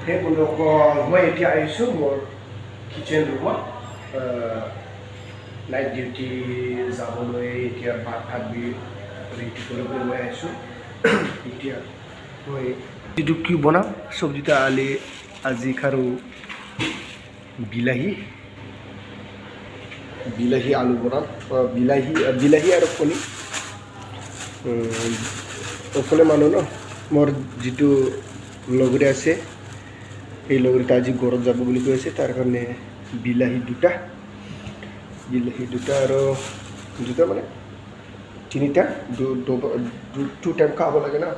সেই বন্ধুসকল মই এতিয়া আহিছোঁ মোৰ কিচেন ৰুমত নাইট ডিউটি যাবলৈ এতিয়া ভাত ৰেডি কৰিবলৈ মই আহিছোঁ এতিয়া মই যিটো কি বনাম চব্জিটা আজি খাৰু বিলাহী আলু বনাম বিলাহী আৰু কণী অকলে মানুহ ন মোৰ যিটো লগৰে আছে এই লগৰীটা আজি ঘৰত যাব বুলি কৈ আছে তাৰ কাৰণে বিলাহী দুটা আৰু দুটা মানে তিনিটা টু টাইম খাব লাগে না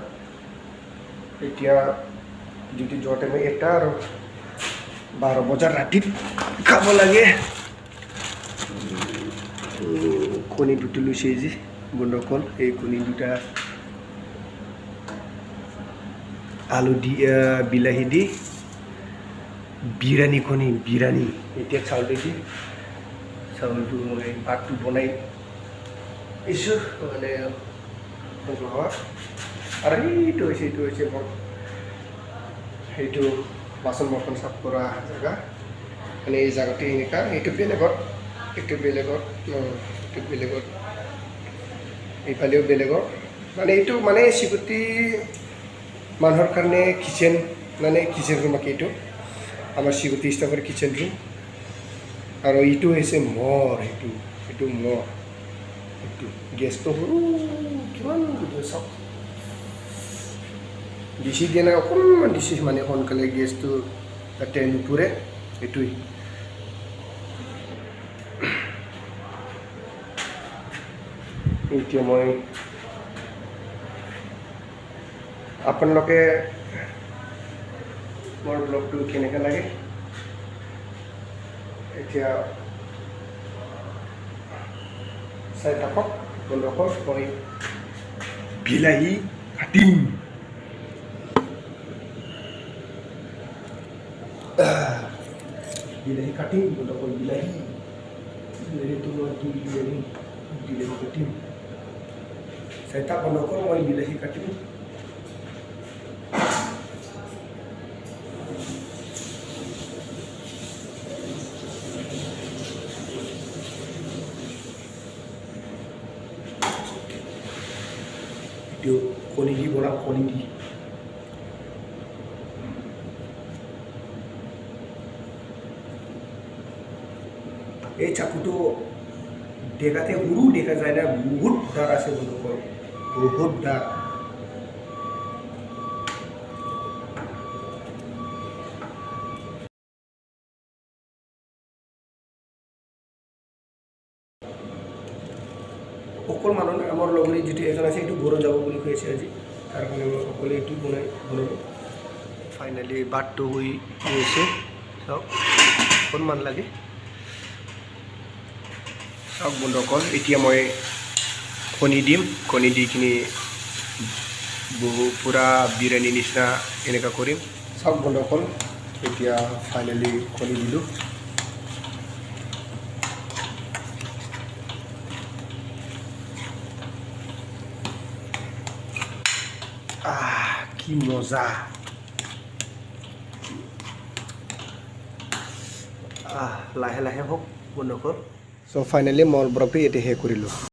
এতিয়া ডিউটি যোৱা টাইমে এটা আৰু 12 বজাৰ ৰাতিত খাব লাগে কণী দুটা লৈছে যি বন্ধুসকল এই কণী দুটা আলু দি বিলাহী দি বিৰিয়ানী এতিয়া চাউলটো মই ভাতটো বনাই দিছোঁ মানে আৰু এইটো হৈছে মোৰ সেইটো বাচন বৰ্তন চাফ কৰা জেগা মানে এই জেগাটো এনেকুৱা এইটো বেলেগত এইফালেও বেলেগত মানে এইটো মানে চিকুটি মানুহৰ কাৰণে কিচেন ৰুম এইটো আমাৰ চিকুটি ষ্টাফৰ কিচেন ৰুম আৰু এইটো হৈছে মোৰ এইটো গেছটো সৰু কিমান চাওক বেছি দিয়া নাই অকণমান দিছে মানে সোনকালে গেছটো যাতে নুপুৰে এইটোৱেই এতিয়া মই আপোনালোকে মোৰ ব্লগটো কেনেকৈ লাগে এতিয়া চাই থাকক বন্ধুসকল মই বিলাহী কাটিম বন্ধুসকল বিলাহীটো মই বিলাহী কাটিম চাই থাক বন্ধুসকল মই বিলাহী কাটিম কণী দি বনাম এই চাকুটো দেখাতে সৰু দেখা যায় না বহুত দাঁত আছে বন্ধুসকল বহুত দাঁত অকল মানুহ নাই আমাৰ লগৰী যিটো এজন আছে এইটো ঘৰত যাব বুলি কৈ আছে আজি তাৰ কাৰণে মই অকলে এইটো বনালোঁ ফাইনেলি বাটটো হৈ গৈছে চাওক অকণমান লাগে চাওক বন্ধুসকল এতিয়া মই কণী দি কিনি পূৰা বিৰিয়ানী নিচিনা এনেকুৱা কৰিম চাওক বন্ধুসকল এতিয়া ফাইনেলি কণী দিলোঁ কি মজা লাহে লাহে হওক বন্ধুসকল চ' ফাইনেলি মই ব্লগটো ইয়াতে শেষ কৰিলোঁ